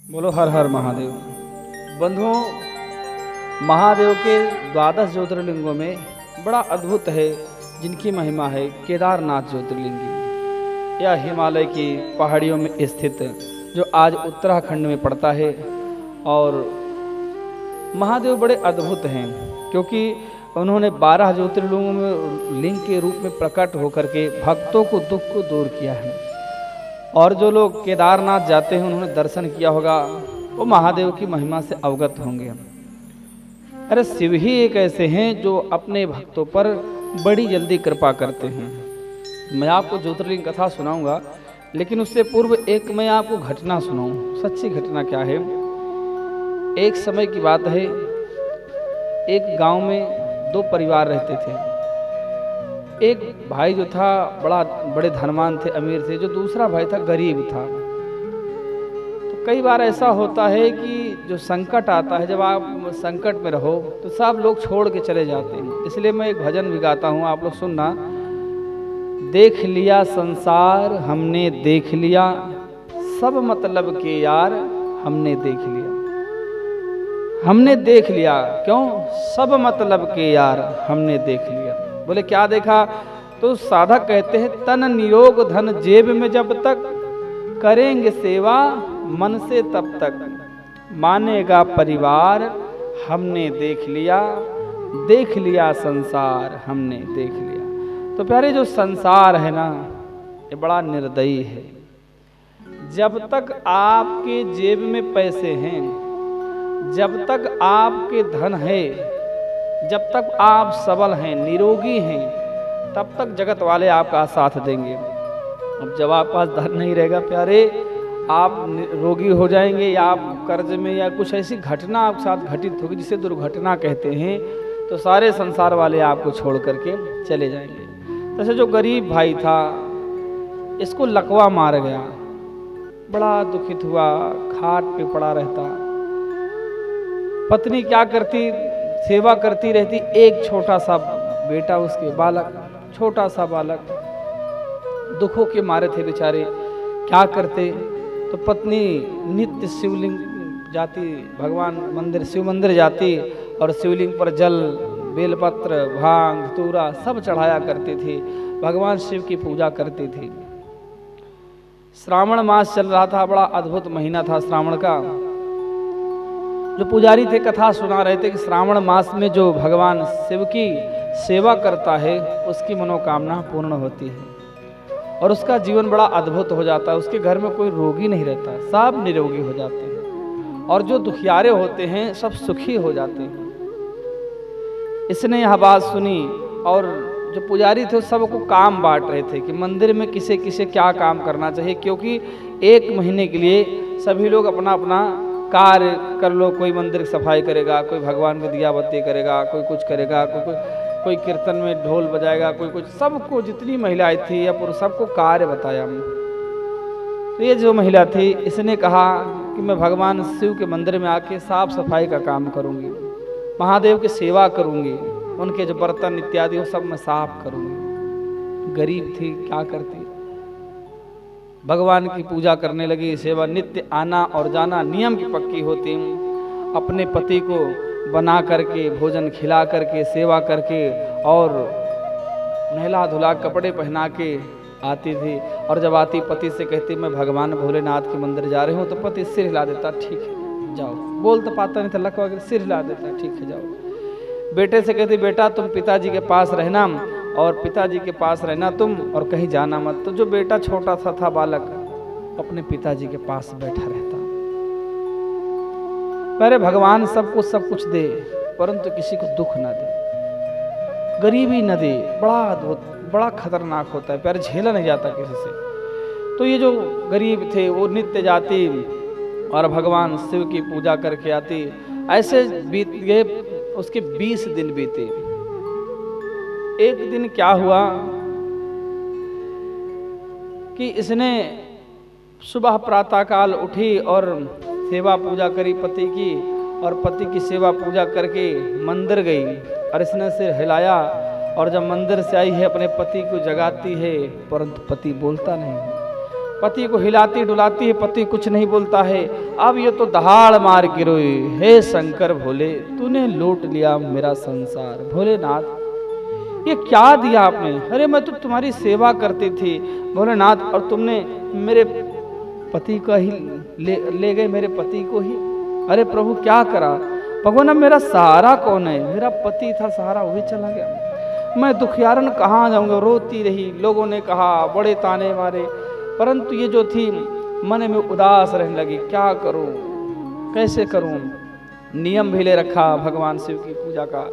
बोलो हर हर महादेव। बंधुओं, महादेव के 12 ज्योतिर्लिंगों में बड़ा अद्भुत है जिनकी महिमा है केदारनाथ ज्योतिर्लिंग की। यह हिमालय की पहाड़ियों में स्थित जो आज उत्तराखंड में पड़ता है। और महादेव बड़े अद्भुत हैं क्योंकि उन्होंने 12 ज्योतिर्लिंगों में लिंग के रूप में प्रकट होकर के भक्तों को दुख को दूर किया है। और जो लोग केदारनाथ जाते हैं उन्होंने दर्शन किया होगा, वो महादेव की महिमा से अवगत होंगे। अरे शिव ही एक ऐसे हैं जो अपने भक्तों पर बड़ी जल्दी कृपा करते हैं। मैं आपको ज्योतिर्लिंग कथा सुनाऊंगा, लेकिन उससे पूर्व एक मैं आपको घटना सुनाऊं। सच्ची घटना क्या है। एक समय की बात है, एक गांव में 2 परिवार रहते थे। एक भाई जो था बड़े धनवान थे, अमीर थे। जो दूसरा भाई था गरीब था। तो कई बार ऐसा होता है कि जो संकट आता है, जब आप संकट में रहो तो सब लोग छोड़ के चले जाते हैं। इसलिए मैं एक भजन भी गाता हूँ, आप लोग सुनना। देख लिया संसार हमने देख लिया, सब मतलब के यार हमने देख लिया। हमने देख लिया, क्यों? सब मतलब के यार हमने देख लिया। बोले क्या देखा? तो साधक कहते हैं तन निरोग धन जेब में जब तक, करेंगे सेवा मन से तब तक, मानेगा परिवार हमने देख लिया संसार हमने देख लिया। तो प्यारे, जो संसार है ना, ये बड़ा निर्दयी है। जब तक आपके जेब में पैसे हैं, जब तक आपके धन है, जब तक आप सबल हैं, निरोगी हैं, तब तक जगत वाले आपका साथ देंगे। अब जब आपके पास धन नहीं रहेगा प्यारे, आप रोगी हो जाएंगे या आप कर्ज में या कुछ ऐसी घटना आपके साथ घटित होगी जिसे दुर्घटना कहते हैं, तो सारे संसार वाले आपको छोड़ करके चले जाएंगे। जैसे जो गरीब भाई था, इसको लकवा मार गया। बड़ा दुखित हुआ, खाट पे पड़ा रहता। पत्नी क्या करती? सेवा करती रहती। एक छोटा सा बेटा, उसके बालक, छोटा सा बालक, दुखों के मारे थे बेचारे। क्या करते? तो पत्नी नित्य शिवलिंग जाती, भगवान मंदिर, शिव मंदिर जाती और शिवलिंग पर जल, बेलपत्र, भांग, धतूरा सब चढ़ाया करती थी। भगवान शिव की पूजा करती थी। श्रावण मास चल रहा था, बड़ा अद्भुत महीना था श्रावण का। जो पुजारी थे कथा सुना रहे थे कि श्रावण मास में जो भगवान शिव की सेवा करता है उसकी मनोकामना पूर्ण होती है और उसका जीवन बड़ा अद्भुत हो जाता है। उसके घर में कोई रोगी नहीं रहता, सब निरोगी हो जाते हैं और जो दुखियारे होते हैं सब सुखी हो जाते हैं। इसने यह बात सुनी और जो पुजारी थे सबको काम बांट रहे थे कि मंदिर में किसे किसे क्या काम करना चाहिए, क्योंकि 1 महीने के लिए सभी लोग अपना अपना कार्य कर लो। कोई मंदिर की सफाई करेगा, कोई भगवान को दिया बत्ती करेगा, कोई कुछ करेगा, कोई कीर्तन में ढोल बजाएगा, कोई कुछ। सबको, जितनी महिलाएं थी या पुरुष, सबको कार्य बताया। तो ये जो महिला थी, इसने कहा कि मैं भगवान शिव के मंदिर में आके साफ सफाई का काम करूंगी, महादेव की सेवा करूंगी, उनके जो बर्तन इत्यादि वो सब मैं साफ करूंगी। गरीब थी, क्या करती? भगवान की पूजा करने लगी। सेवा नित्य आना और जाना, नियम की पक्की होती। अपने पति को बना करके, भोजन खिला करके, सेवा करके और नहला धुला कपड़े पहना के आती थी। और जब आती पति से कहती मैं भगवान भोलेनाथ के मंदिर जा रही हूँ, तो पति सिर हिला देता, ठीक है जाओ। बोल तो पाता नहीं था, लकवा के सिर हिला देता, ठीक है जाओ। बेटे से कहती बेटा तुम पिताजी के पास रहना, और पिताजी के पास रहना तुम, और कहीं जाना मत। तो जो बेटा छोटा सा था बालक, अपने पिताजी के पास बैठा रहता। पहले भगवान सबको सब कुछ दे, परंतु किसी को दुख ना दे, गरीबी न दे। बड़ा अद्भुत, बड़ा खतरनाक होता है प्यारे, झेला नहीं जाता किसी से। तो ये जो गरीब थे वो नित्य जाती और भगवान शिव की पूजा करके आती। ऐसे बीत गए, उसके 20 दिन बीते। एक दिन क्या हुआ कि इसने सुबह प्रातःकाल उठी और सेवा पूजा करी पति की, और पति की सेवा पूजा करके मंदिर गई और इसने सिर हिलाया। और जब मंदिर से आई है अपने पति को जगाती है, परंतु पति बोलता नहीं। पति को हिलाती डुलाती है, पति कुछ नहीं बोलता है। अब ये तो दहाड़ मार के रोई, हे शंकर भोले, तूने लूट लिया मेरा संसार। भोलेनाथ ये क्या दिया आपने? अरे मैं तो तुम्हारी सेवा करती थी भोलेनाथ, और तुमने मेरे पति का ही ले गए, मेरे पति को ही। अरे प्रभु क्या करा? भगवान अब मेरा सहारा कौन है? मेरा पति था सहारा, वही चला गया। मैं दुखियारन कहाँ जाऊंगा? रोती रही, लोगों ने कहा, बड़े ताने मारे, परंतु ये जो थी मन में उदास रहने लगी। क्या करूं, कैसे करूं? नियम भी ले रखा भगवान शिव की पूजा का,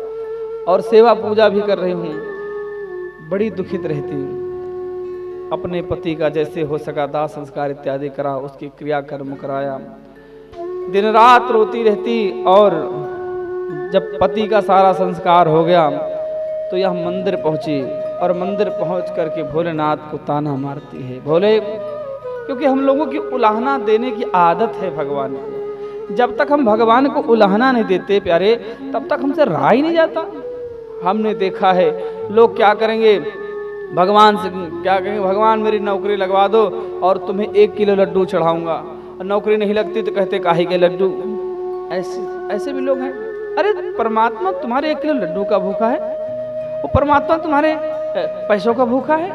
और सेवा पूजा भी कर रही हूं। बड़ी दुखित रहती हूं। अपने पति का जैसे हो सका दाह संस्कार इत्यादि करा, उसकी क्रियाकर्म कराया, दिन रात रोती रहती। और जब पति का सारा संस्कार हो गया तो यह मंदिर पहुंची, और मंदिर पहुंच करके भोलेनाथ को ताना मारती है। भोले, क्योंकि हम लोगों की उलाहना देने की आदत है भगवान को। जब तक हम भगवान को उलाहना नहीं देते प्यारे, तब तक हमसे रहा ही नहीं जाता। हमने देखा है लोग क्या करेंगे, भगवान से क्या कहेंगे, भगवान मेरी नौकरी लगवा दो और तुम्हें 1 किलो लड्डू चढ़ाऊंगा, और नौकरी नहीं लगती तो कहते काहे के लड्डू। ऐसे भी लोग हैं। अरे परमात्मा तुम्हारे 1 किलो लड्डू का भूखा है? वो परमात्मा तुम्हारे पैसों का भूखा है?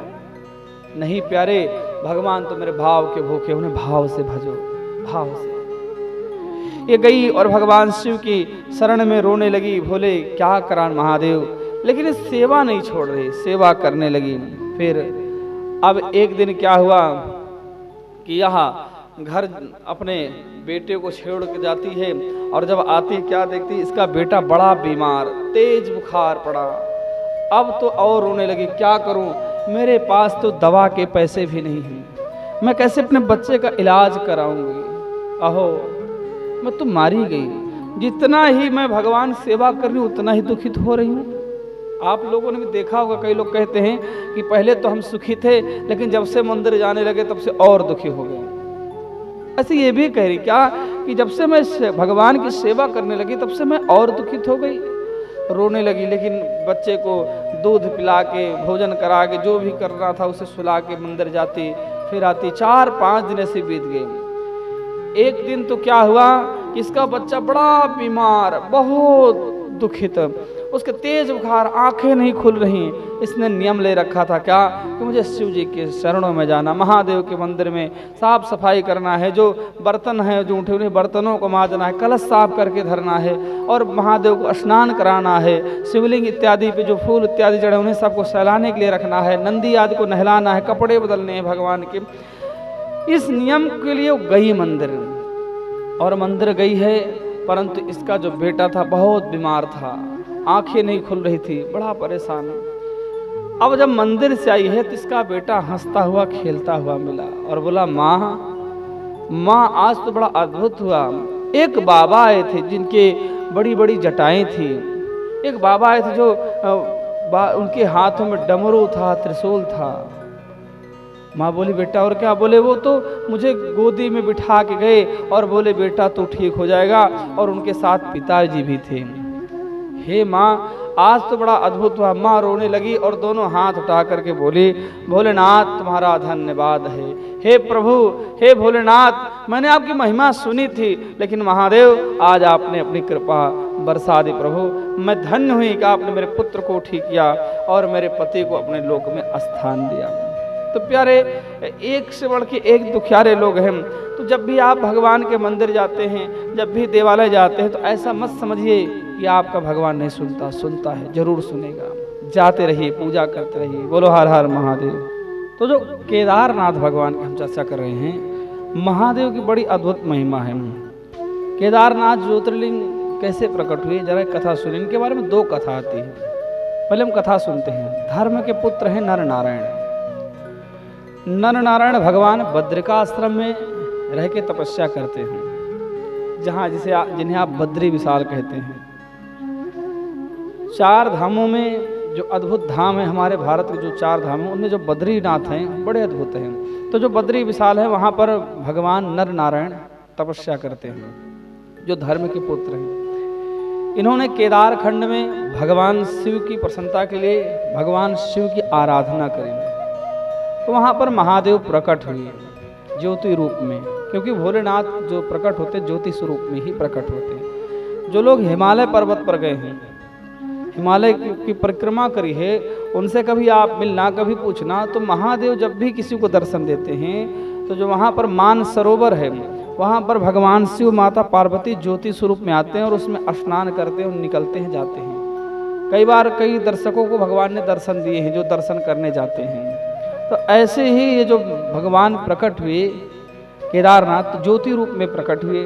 नहीं प्यारे, भगवान तो मेरे भाव के भूखे, उन्हें भाव से भजो, भाव से। ये गई और भगवान शिव की शरण में रोने लगी। भोले क्या करान महादेव, लेकिन ये सेवा नहीं छोड़ रही, सेवा करने लगी। फिर अब एक दिन क्या हुआ कि यहाँ घर अपने बेटे को छेड़ के जाती है, और जब आती क्या देखती, इसका बेटा बड़ा बीमार, तेज बुखार पड़ा। अब तो और रोने लगी, क्या करूं, मेरे पास तो दवा के पैसे भी नहीं हैं, मैं कैसे अपने बच्चे का इलाज कराऊंगी। अहो मैं तो मारी गई। जितना ही मैं भगवान सेवा कर रही हूँ उतना ही दुखित हो रही हूँ। आप लोगों ने भी देखा होगा, कई लोग कहते हैं कि पहले तो हम सुखी थे, लेकिन जब से मंदिर जाने लगे तब से और दुखी हो गए। ऐसे ये भी कह रही क्या कि जब से मैं भगवान की सेवा करने लगी तब से मैं और दुखित हो गई, रोने लगी। लेकिन बच्चे को दूध पिला के, भोजन करा के, जो भी करना था उसे सुला के मंदिर जाती, फिर आती। 4-5 दिन ऐसे बीत गए। एक दिन तो क्या हुआ कि इसका बच्चा बड़ा बीमार, बहुत दुखित, उसके तेज बुखार, आंखें नहीं खुल रही। इसने नियम ले रखा था क्या कि मुझे शिव जी के शरणों में जाना, महादेव के मंदिर में साफ सफाई करना है, जो बर्तन है, जो उठे हुए बर्तनों को मांजना है, कलश साफ करके धरना है, और महादेव को स्नान कराना है, शिवलिंग इत्यादि पे जो फूल इत्यादि जड़े उन्हें सबको सहलाने के लिए रखना है, नंदी आदि को नहलाना है, कपड़े बदलने हैं भगवान के। इस नियम के लिए वो गई मंदिर, और मंदिर गई है, परंतु इसका जो बेटा था बहुत बीमार था, आंखें नहीं खुल रही थी, बड़ा परेशान। अब जब मंदिर से आई है तो इसका बेटा हंसता हुआ खेलता हुआ मिला और बोला, माँ आज तो बड़ा अद्भुत हुआ। एक बाबा आए थे जिनके बड़ी बड़ी जटाएं थी, एक बाबा आए थे जो उनके हाथों में डमरू था, त्रिशूल था। माँ बोली, बेटा और क्या? बोले, वो तो मुझे गोदी में बिठा के गए और बोले बेटा तो ठीक हो जाएगा, और उनके साथ पिताजी भी थे। हे माँ आज तो बड़ा अद्भुत हुआ। माँ रोने लगी और दोनों हाथ उठा करके बोली, भोलेनाथ तुम्हारा धन्यवाद है। हे प्रभु, हे भोलेनाथ, मैंने आपकी महिमा सुनी थी, लेकिन महादेव आज आपने अपनी कृपा बरसा दी। प्रभु मैं धन्य हुई कि आपने मेरे पुत्र को ठीक किया और मेरे पति को अपने लोक में स्थान दिया। तो प्यारे, एक से बढ़ के एक दुखियारे लोग हैं। तो जब भी आप भगवान के मंदिर जाते हैं, जब भी देवालय जाते हैं, तो ऐसा मत समझिए कि आपका भगवान नहीं सुनता, सुनता है, जरूर सुनेगा। जाते रहिए, पूजा करते रहिए। बोलो हर हर महादेव। तो जो केदारनाथ भगवान की हम चर्चा कर रहे हैं, महादेव की बड़ी अद्भुत महिमा है। केदारनाथ ज्योतिर्लिंग कैसे प्रकट हुए, जरा कथा सुनिए। इनके बारे में 2 कथा आती है। पहले हम कथा सुनते हैं। धर्म के पुत्र हैं नर नारायण। नर नारायण भगवान बद्रिकाश्रम में रह के तपस्या करते हैं, जहाँ जिन्हें आप बद्री विशाल कहते हैं। 4 धामों में जो अद्भुत धाम है, हमारे भारत के जो 4 धाम हैं उनमें जो बद्रीनाथ हैं बड़े अद्भुत हैं। तो जो बद्री विशाल है वहाँ पर भगवान नर नारायण तपस्या करते हैं, जो धर्म के पुत्र हैं। इन्होंने केदार खंड में भगवान शिव की प्रसन्नता के लिए भगवान शिव की आराधना करी। तो वहाँ पर महादेव प्रकट हुए। ज्योति रूप में, क्योंकि भोलेनाथ जो प्रकट होते ज्योति स्वरूप में ही प्रकट होते हैं। जो लोग हिमालय पर्वत पर गए हैं, हिमालय की परिक्रमा करी है, उनसे कभी आप मिलना, कभी पूछना, तो महादेव जब भी किसी को दर्शन देते हैं तो जो वहाँ पर मान सरोवर है, वहाँ पर भगवान शिव माता पार्वती ज्योति स्वरूप में आते हैं और उसमें स्नान करते हैं और निकलते हैं, जाते हैं। कई बार कई दर्शकों को भगवान ने दर्शन दिए हैं जो दर्शन करने जाते हैं। तो ऐसे ही ये जो भगवान प्रकट हुए केदारनाथ ज्योति रूप में प्रकट हुए,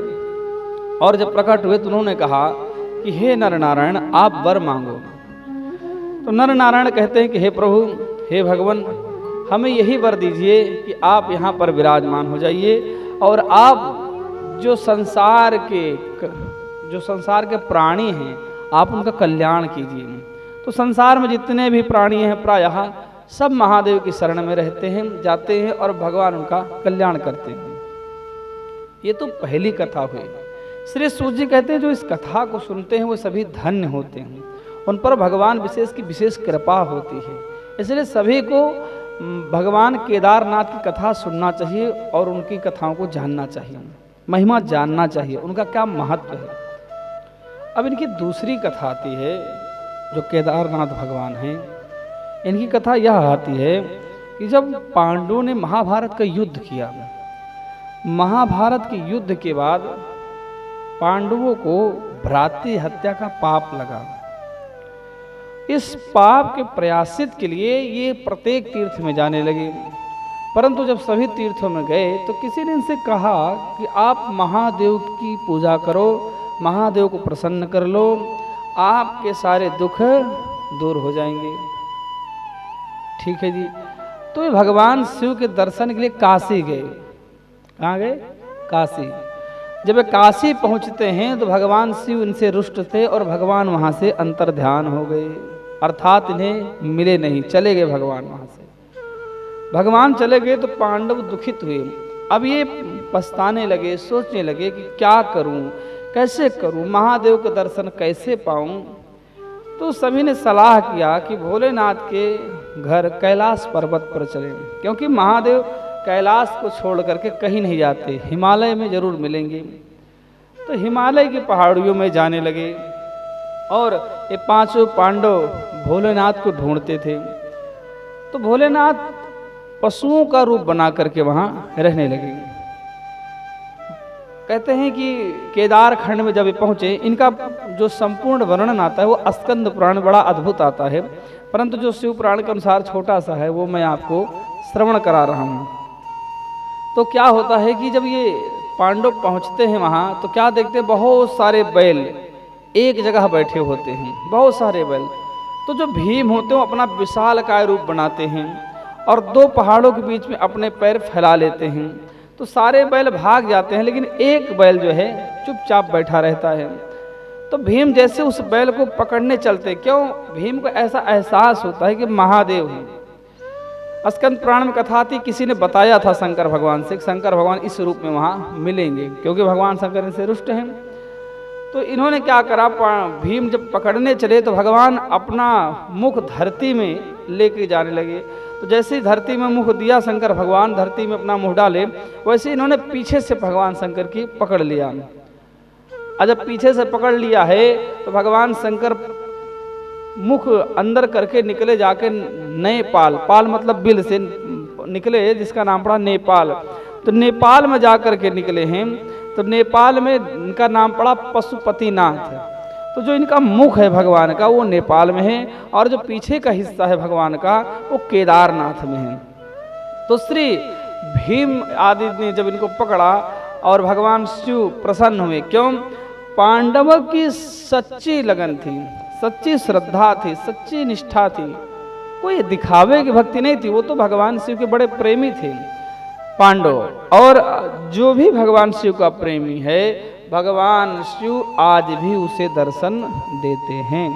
और जब प्रकट हुए तो उन्होंने कहा कि हे नर नारायण आप वर मांगो। तो नर नारायण कहते हैं कि हे प्रभु, हे भगवान, हमें यही वर दीजिए कि आप यहाँ पर विराजमान हो जाइए और आप जो संसार के प्राणी हैं आप उनका कल्याण कीजिए। तो संसार में जितने भी प्राणी हैं प्रायः सब महादेव की शरण में रहते हैं, जाते हैं और भगवान उनका कल्याण करते हैं। ये तो पहली कथा हुई। श्री सूत जी कहते हैं जो इस कथा को सुनते हैं वो सभी धन्य होते हैं, उन पर भगवान विशेष की विशेष कृपा होती है। इसलिए सभी को भगवान केदारनाथ की कथा सुनना चाहिए और उनकी कथाओं को जानना चाहिए, महिमा जानना चाहिए, उनका क्या महत्व है। अब इनकी दूसरी कथा आती है, जो केदारनाथ भगवान हैं, इनकी कथा यह आती है कि जब पांडवों ने महाभारत का युद्ध किया, महाभारत के युद्ध के बाद पांडवों को भ्रातृ हत्या का पाप लगा। इस पाप के प्रायश्चित के लिए ये प्रत्येक तीर्थ में जाने लगे, परंतु जब सभी तीर्थों में गए तो किसी ने इनसे कहा कि आप महादेव की पूजा करो, महादेव को प्रसन्न कर लो, आपके सारे दुख दूर हो जाएंगे। ठीक है जी। तो भगवान शिव के दर्शन के लिए काशी गए। कहाँ गए? काशी। जब वे काशी पहुंचते हैं तो भगवान शिव इनसे रुष्ट थे और भगवान वहां से अंतर्ध्यान हो गए, अर्थात इन्हें मिले नहीं, चले गए भगवान वहां से। भगवान चले गए तो पांडव दुखित हुए। अब ये पछताने लगे, सोचने लगे कि क्या करूं, कैसे करूं, महादेव के दर्शन कैसे पाऊं। तो सभी ने सलाह किया कि भोलेनाथ के घर कैलाश पर्वत पर चलें, क्योंकि महादेव कैलाश को छोड़ करके कहीं नहीं जाते, हिमालय में जरूर मिलेंगे। तो हिमालय की पहाड़ियों में जाने लगे और ये पांचों पांडव भोलेनाथ को ढूंढते थे। तो भोलेनाथ पशुओं का रूप बना करके वहां रहने लगे। कहते हैं कि केदार खंड में जब पहुंचे, इनका जो संपूर्ण वर्णन आता है वो स्कंद पुराण बड़ा अद्भुत आता है, परंतु जो शिव पुराण के अनुसार छोटा सा है वो मैं आपको श्रवण करा रहा हूं। तो क्या होता है कि जब ये पांडव पहुंचते हैं वहां तो क्या देखते हैं, बहुत सारे बैल एक जगह बैठे होते हैं, बहुत सारे बैल। तो जो भीम होते हैं वो अपना विशालकाय रूप बनाते हैं और दो पहाड़ों के बीच में अपने पैर फैला लेते हैं। तो सारे बैल भाग जाते हैं, लेकिन एक बैल जो है चुपचाप बैठा रहता है। तो भीम जैसे उस बैल को पकड़ने चलते, क्यों? भीम को ऐसा एहसास होता है कि महादेव हैं। स्कंद पुराण में कथा थी, किसी ने बताया था शंकर भगवान से, शंकर भगवान इस रूप में वहां मिलेंगे, क्योंकि भगवान शंकर इनसे रुष्ट हैं। तो इन्होंने क्या करा, भीम जब पकड़ने चले तो भगवान अपना मुख धरती में लेके जाने लगे। तो जैसे ही धरती में मुख दिया शंकर भगवान, धरती में अपना मुंह डाले, वैसे इन्होंने पीछे से भगवान शंकर की पकड़ लिया। और जब पीछे से पकड़ लिया है तो भगवान शंकर मुख अंदर करके निकले जाके नेपाल, पाल मतलब बिल से निकले, जिसका नाम पड़ा नेपाल। तो नेपाल में जा करके निकले हैं, तो नेपाल में इनका नाम पड़ा पशुपतिनाथ। तो जो इनका मुख है भगवान का वो नेपाल में है, और जो पीछे का हिस्सा है भगवान का वो केदारनाथ में है। तो श्री भीम आदि ने जब इनको पकड़ा और भगवान शिव प्रसन्न हुए, क्यों? पांडवों की सच्ची लगन थी, सच्ची श्रद्धा थी, सच्ची निष्ठा थी, कोई दिखावे की भक्ति नहीं थी। वो तो भगवान शिव के बड़े प्रेमी थे पांडव, और जो भी भगवान शिव का प्रेमी है भगवान शिव आज भी उसे दर्शन देते हैं।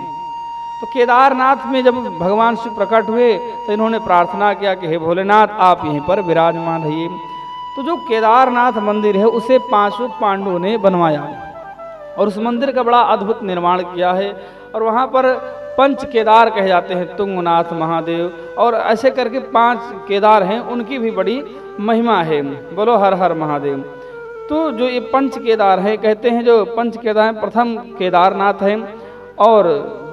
तो केदारनाथ में जब भगवान शिव प्रकट हुए तो इन्होंने प्रार्थना किया कि हे भोलेनाथ आप यहीं पर विराजमान रहिए। तो जो केदारनाथ मंदिर है उसे पांचों पांडवों ने बनवाया और उस मंदिर का बड़ा अद्भुत निर्माण किया है। और वहाँ पर पंच केदार कहे जाते हैं तुंगनाथ महादेव, और ऐसे करके 5 केदार हैं, उनकी भी बड़ी महिमा है। बोलो हर हर महादेव। तो जो ये पंच केदार है, कहते हैं जो पंच केदार हैं, प्रथम केदारनाथ हैं, और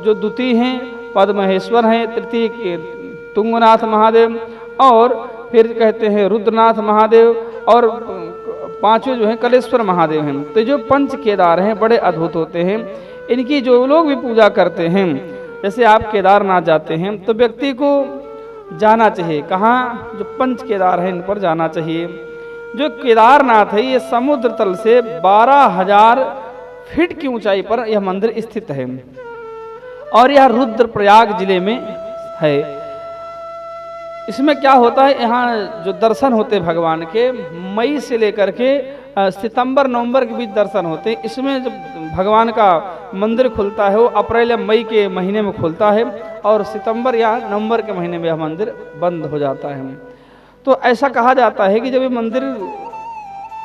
जो द्वितीय हैं पद्महेश्वर हैं, तृतीय तुंगनाथ महादेव, और फिर कहते हैं रुद्रनाथ महादेव, और 5वें जो हैं कलेश्वर महादेव हैं। तो जो पंच केदार हैं बड़े अद्भुत होते हैं। इनकी जो लोग भी पूजा करते हैं, जैसे आप केदारनाथ जाते हैं तो व्यक्ति को जाना चाहिए कहाँ, जो पंच केदार हैं इन पर जाना चाहिए। जो केदारनाथ है ये समुद्र तल से 12,000 फीट की ऊंचाई पर यह मंदिर स्थित है, और यह रुद्रप्रयाग जिले में है। इसमें क्या होता है, यहाँ जो दर्शन होते हैं भगवान के, मई से लेकर के सितंबर नवंबर के बीच दर्शन होते हैं। इसमें जब भगवान का मंदिर खुलता है वो अप्रैल या मई के महीने में खुलता है, और सितंबर या नवंबर के महीने में यह मंदिर बंद हो जाता है। तो ऐसा कहा जाता है कि जब ये मंदिर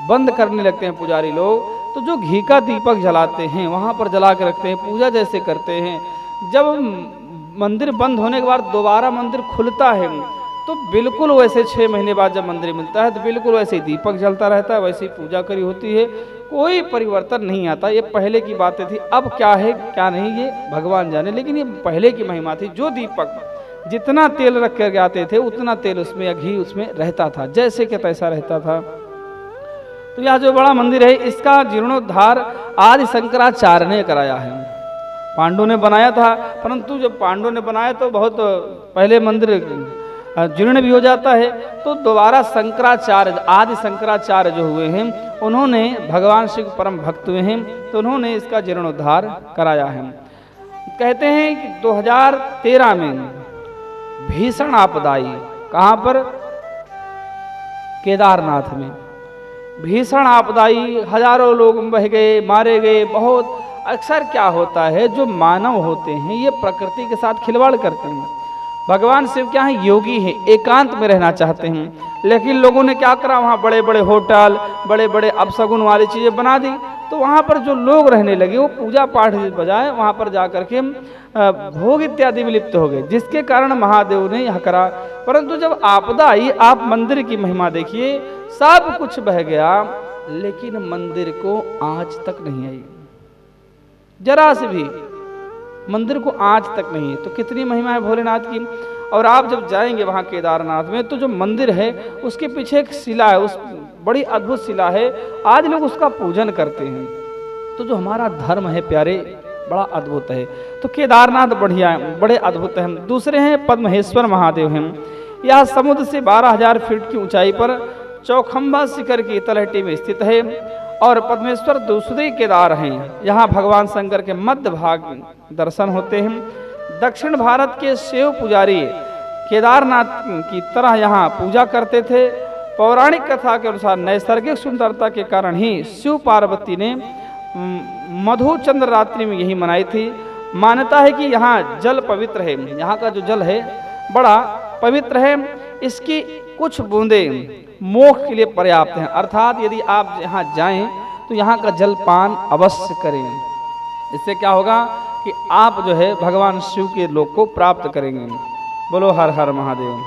बंद करने लगते हैं पुजारी लोग, तो जो घी का दीपक जलाते हैं वहाँ पर जला के रखते हैं, पूजा जैसे करते हैं। जब मंदिर बंद होने के बाद दोबारा मंदिर खुलता है तो बिल्कुल वैसे 6 महीने बाद जब मंदिर मिलता है तो बिल्कुल वैसे ही दीपक जलता रहता है, वैसे ही पूजा करी होती है, कोई परिवर्तन नहीं आता। ये पहले की बातें थी, अब क्या है क्या नहीं ये भगवान जाने, लेकिन ये पहले की महिमा थी। जो दीपक जितना तेल रख कर आते थे उतना तेल उसमें या घी उसमें रहता था, जैसे कि तैसा रहता था। तो यह जो बड़ा मंदिर है इसका जीर्णोद्धार आदि शंकराचार्य ने कराया है। पांडु ने बनाया था, परंतु जब पांडु ने बनाया तो बहुत पहले मंदिर जीर्ण भी हो जाता है, तो दोबारा शंकराचार्य आदि शंकराचार्य जो हुए हैं उन्होंने भगवान शिव परम भक्त हुए हैं, तो उन्होंने इसका जीर्णोद्धार कराया है। कहते हैं कि 2013 में भीषण आपदा आई, कहाँ पर, केदारनाथ में भीषण आपदा आई, हजारों लोग बह गए, मारे गए। बहुत अक्सर क्या होता है, जो मानव होते हैं ये प्रकृति के साथ खिलवाड़ करते हैं। भगवान शिव क्या है, योगी हैं, एकांत में रहना चाहते हैं, लेकिन लोगों ने क्या करा, वहाँ बड़े बड़े होटल, बड़े बड़े अपशगुन वाली चीज़ें बना दी। तो वहाँ पर जो लोग रहने लगे वो पूजा पाठ के बजाय वहाँ पर जा करके भोग इत्यादि में लिप्त हो गए, जिसके कारण महादेव ने यह करा। परंतु जब आपदा आई, आप मंदिर की महिमा देखिए, सब कुछ बह गया, लेकिन मंदिर को आज तक नहीं आई, जरा से भी मंदिर को आज तक नहीं है। तो कितनी महिमा है भोलेनाथ की। और आप जब जाएंगे वहाँ केदारनाथ में तो जो मंदिर है उसके पीछे एक शिला है, उस बड़ी अद्भुत शिला है, आज लोग उसका पूजन करते हैं। तो जो हमारा धर्म है प्यारे, बड़ा अद्भुत है। तो केदारनाथ बढ़िया है, बड़े अद्भुत हैं। दूसरे हैं पद्महेश्वर महादेव हैं, यह समुद्र से 12,000 फीट की ऊंचाई पर चौखंबा शिखर की तलहटी में स्थित है। और पद्मेश्वर दूसरे केदार हैं, यहाँ भगवान शंकर के मध्य भाग दर्शन होते हैं। दक्षिण भारत के शिव पुजारी केदारनाथ की तरह यहाँ पूजा करते थे। पौराणिक कथा के अनुसार नैसर्गिक सुंदरता के कारण ही शिव पार्वती ने मधु चंद्र रात्रि में यही मनाई थी। मान्यता है कि यहाँ जल पवित्र है, यहाँ का जो जल है बड़ा पवित्र है, इसकी कुछ बूंदें मोक्ष के लिए पर्याप्त हैं। अर्थात यदि आप यहाँ जाएं तो यहाँ का जल पान अवश्य करें, इससे क्या होगा कि आप जो है भगवान शिव के लोक को प्राप्त करेंगे। बोलो हर हर महादेव।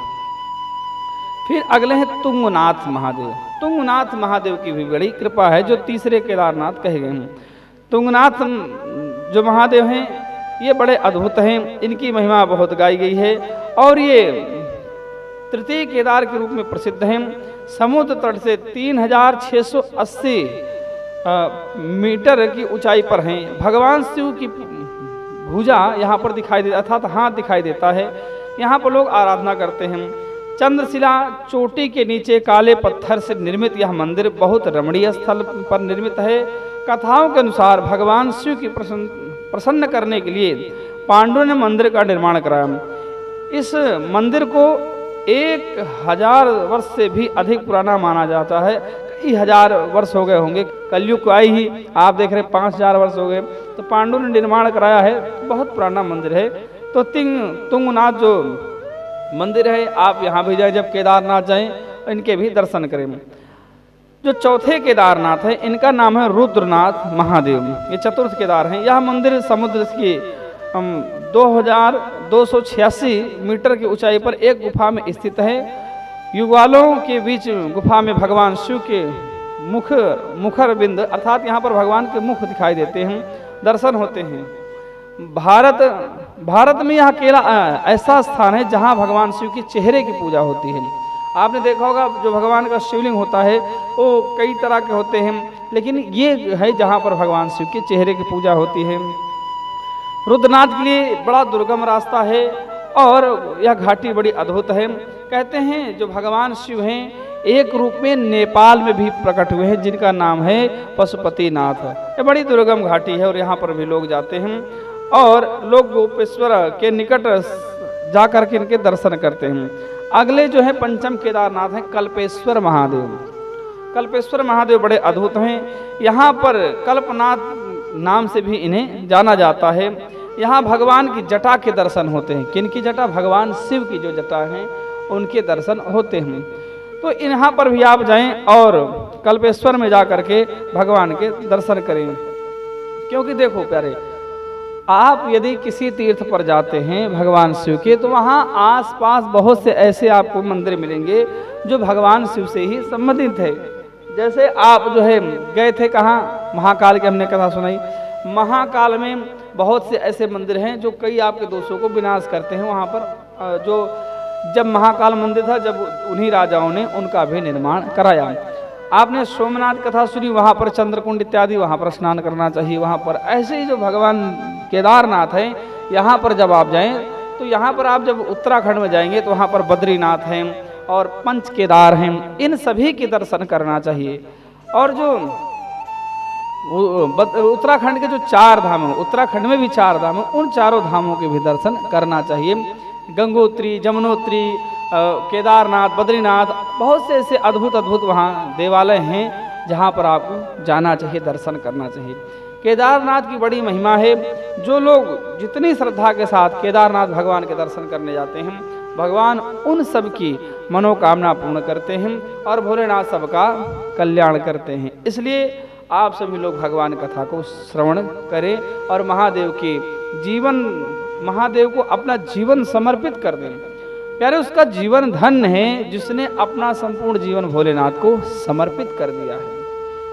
फिर अगले हैं तुंगनाथ महादेव। तुंगनाथ महादेव की भी बड़ी कृपा है, जो तीसरे केदारनाथ कहे गए हैं। तुंगनाथ जो महादेव हैं ये बड़े अद्भुत हैं, इनकी महिमा बहुत गाई गई है और ये तृतीय केदार के रूप में प्रसिद्ध हैं। समुद्र तट से 3680 मीटर की ऊंचाई पर हैं। भगवान शिव की भुजा यहाँ पर दिखाई देता, अर्थात हाथ दिखाई देता है। यहाँ पर लोग आराधना करते हैं। चंद्रशिला चोटी के नीचे काले पत्थर से निर्मित यह मंदिर बहुत रमणीय स्थल पर निर्मित है। कथाओं के अनुसार भगवान शिव की प्रसन्न करने के लिए पांडवों ने मंदिर का निर्माण कराया। इस मंदिर को 1000 वर्ष से भी अधिक पुराना माना जाता है। कई हजार वर्ष हो गए होंगे, कलयुग आई ही आप देख रहे 5000 वर्ष हो गए। तो पांडवों ने निर्माण कराया है, बहुत पुराना मंदिर है। तो तुंगनाथ जो मंदिर है आप यहाँ भी जाए, जब केदारनाथ जाएं इनके भी दर्शन करें। जो चौथे केदारनाथ है इनका नाम है रुद्रनाथ महादेव, ये चतुर्थ केदार हैं। यह मंदिर समुद्र की 2286 मीटर की ऊंचाई पर एक गुफा में स्थित है। युगवालों के बीच गुफा में भगवान शिव के मुखर बिंद अर्थात यहाँ पर भगवान के मुख दिखाई देते हैं, दर्शन होते हैं। भारत में यह अकेला ऐसा स्थान है जहाँ भगवान शिव के चेहरे की पूजा होती है। आपने देखा होगा जो भगवान का शिवलिंग होता है वो कई तरह के होते हैं, लेकिन ये है जहाँ पर भगवान शिव के चेहरे की पूजा होती है। रुद्रनाथ के लिए बड़ा दुर्गम रास्ता है और यह घाटी बड़ी अद्भुत है। कहते हैं जो भगवान शिव हैं एक रूप में नेपाल में भी प्रकट हुए हैं, जिनका नाम है पशुपतिनाथ। ये बड़ी दुर्गम घाटी है और यहाँ पर भी लोग जाते हैं और लोग गोपेश्वर के निकट जाकर के इनके दर्शन करते हैं। अगले जो है पंचम केदारनाथ हैं कल्पेश्वर महादेव। कल्पेश्वर महादेव बड़े अद्भुत हैं। यहाँ पर कल्पनाथ नाम से भी इन्हें जाना जाता है। यहाँ भगवान की जटा के दर्शन होते हैं। किनकी जटा? भगवान शिव की जो जटा हैं उनके दर्शन होते हैं। तो यहाँ पर भी आप जाएं और कल्पेश्वर में जा करके भगवान के दर्शन करें। क्योंकि देखो प्यारे, आप यदि किसी तीर्थ पर जाते हैं भगवान शिव के, तो वहाँ आसपास बहुत से ऐसे आपको मंदिर मिलेंगे जो भगवान शिव से ही संबंधित है। जैसे आप जो है गए थे कहाँ, महाकाल की हमने कथा सुनाई। महाकाल में बहुत से ऐसे मंदिर हैं जो कई आपके दोषों को विनाश करते हैं। वहाँ पर जो जब महाकाल मंदिर था, जब उन्हीं राजाओं ने उनका भी निर्माण कराया। आपने सोमनाथ कथा सुनी, वहाँ पर चंद्रकुंड इत्यादि, वहाँ पर स्नान करना चाहिए। वहाँ पर ऐसे ही जो भगवान केदारनाथ हैं, यहाँ पर जब आप जाएं तो यहाँ पर आप जब उत्तराखंड में जाएंगे तो वहाँ पर बद्रीनाथ हैं और पंच केदार हैं, इन सभी के दर्शन करना चाहिए। और जो उत्तराखंड के जो 4 धाम हैं, उत्तराखंड में भी 4 धाम हैं, उन चारों धामों के भी दर्शन करना चाहिए। गंगोत्री, जमुनोत्री, केदारनाथ, बद्रीनाथ, बहुत से ऐसे अद्भुत अद्भुत वहाँ देवालय हैं जहाँ पर आपको जाना चाहिए, दर्शन करना चाहिए। केदारनाथ की बड़ी महिमा है। जो लोग जितनी श्रद्धा के साथ केदारनाथ भगवान के दर्शन करने जाते हैं, भगवान उन सब की मनोकामना पूर्ण करते हैं और भोलेनाथ सबका कल्याण करते हैं। इसलिए आप सभी लोग भगवान कथा को श्रवण करें और महादेव को अपना जीवन समर्पित कर दें। प्यारे, उसका जीवन धन्य है जिसने अपना संपूर्ण जीवन भोलेनाथ को समर्पित कर दिया है।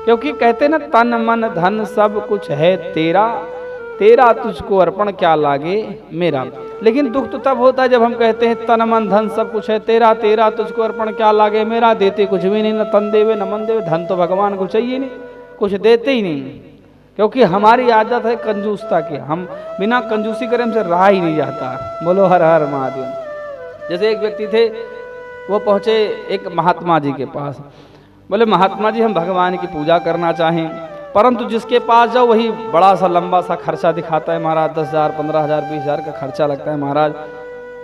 क्योंकि कहते ना, तन मन धन सब कुछ है तेरा, तेरा तुझको अर्पण क्या लागे मेरा। लेकिन दुख तो तब होता है जब हम कहते हैं तन मन धन सब कुछ है तेरा, तेरा तुझको अर्पण क्या लागे मेरा। देते कुछ भी नहीं, न तन देवे न मन देवे। धन तो भगवान को चाहिए नहीं, कुछ देते ही नहीं। क्योंकि हमारी आदत है कंजूसता की, हम बिना कंजूसी करे हमसे रहा ही नहीं जाता। बोलो हर हर महादेव। जैसे एक व्यक्ति थे, वो पहुँचे एक महात्मा जी के पास। बोले महात्मा जी, हम भगवान की पूजा करना चाहें, परंतु जिसके पास जाओ वही बड़ा सा लंबा सा खर्चा दिखाता है महाराज। 10,000, 15,000, 20,000 का खर्चा लगता है महाराज,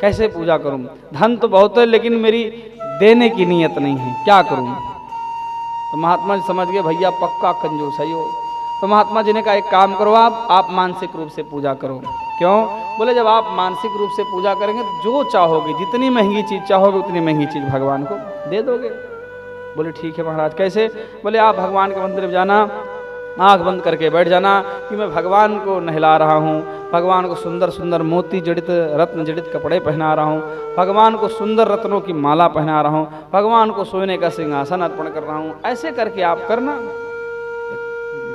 कैसे पूजा करूं? धन तो बहुत है लेकिन मेरी देने की नीयत नहीं है, क्या करूं? तो महात्मा जी समझ गए भैया पक्का कंजूस है यो। तो महात्मा जी ने कहा एक काम करो, आप मानसिक रूप से पूजा करो। क्यों? बोले जब आप मानसिक रूप से पूजा करेंगे तो जो चाहोगे, जितनी महंगी चीज़ चाहोगे उतनी महंगी चीज़ भगवान को दे दोगे। बोले ठीक है महाराज, कैसे? बोले आप भगवान के मंदिर में जाना, आँख बंद करके बैठ जाना कि मैं भगवान को नहला रहा हूँ, भगवान को सुंदर सुंदर मोती जड़ित रत्न जड़ित कपड़े पहना रहा हूँ, भगवान को सुंदर रत्नों की माला पहना रहा हूँ, भगवान को सोने का सिंहासन अर्पण कर रहा हूँ। ऐसे करके आप करना।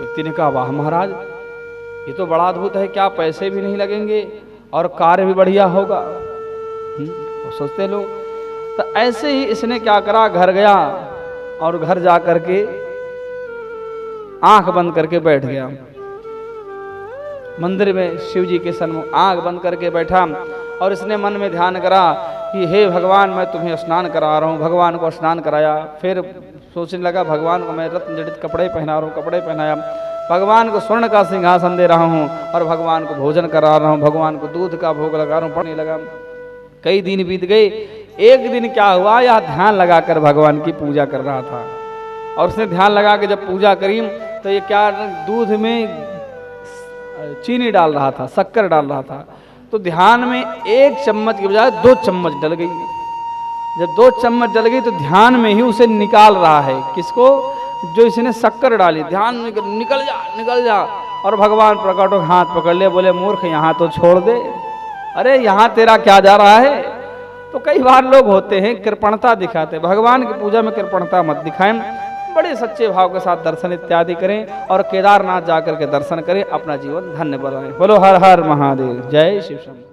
व्यक्ति ने कहा वाह महाराज, ये तो बड़ा अद्भुत है, क्या पैसे भी नहीं लगेंगे और कार्य भी बढ़िया होगा। सोचते लोग। तो ऐसे ही इसने क्या करा, घर गया और घर जा करके आंख बंद करके बैठ गया मंदिर में, शिव जी के सन्मुख आंख बंद करके बैठा और इसने मन में ध्यान करा कि हे भगवान, मैं तुम्हें स्नान करा रहा हूँ। भगवान को स्नान कराया, फिर सोचने लगा भगवान को मैं रत्न जड़ित कपड़े पहना रहा हूँ, कपड़े पहनाया, भगवान को स्वर्ण का सिंहासन दे रहा हूँ और भगवान को भोजन करा रहा हूँ, भगवान को दूध का भोग लगा रहा हूँ, पढ़ने लगा। कई दिन बीत गए। एक दिन क्या हुआ, यह ध्यान लगाकर भगवान की पूजा कर रहा था और उसने ध्यान लगा के जब पूजा करी तो ये क्या, दूध में चीनी डाल रहा था, शक्कर डाल रहा था। तो ध्यान में 1 चम्मच की बजाय 2 चम्मच डल गई। जब 2 चम्मच डल गई तो ध्यान में ही उसे निकाल रहा है। किसको? जो इसने शक्कर डाली। ध्यान में निकल जा निकल जा, और भगवान प्रकट हो हाथ पकड़ ले, बोले मूर्ख यहाँ तो छोड़ दे, अरे यहाँ तेरा क्या जा रहा है। तो कई बार लोग होते हैं कृपणता दिखाते, भगवान की पूजा में कृपणता मत दिखाएं, बड़े सच्चे भाव के साथ दर्शन इत्यादि करें और केदारनाथ जाकर के दर्शन करें, अपना जीवन धन्य बनाएं। बोलो हर हर महादेव, जय शिव शंकर।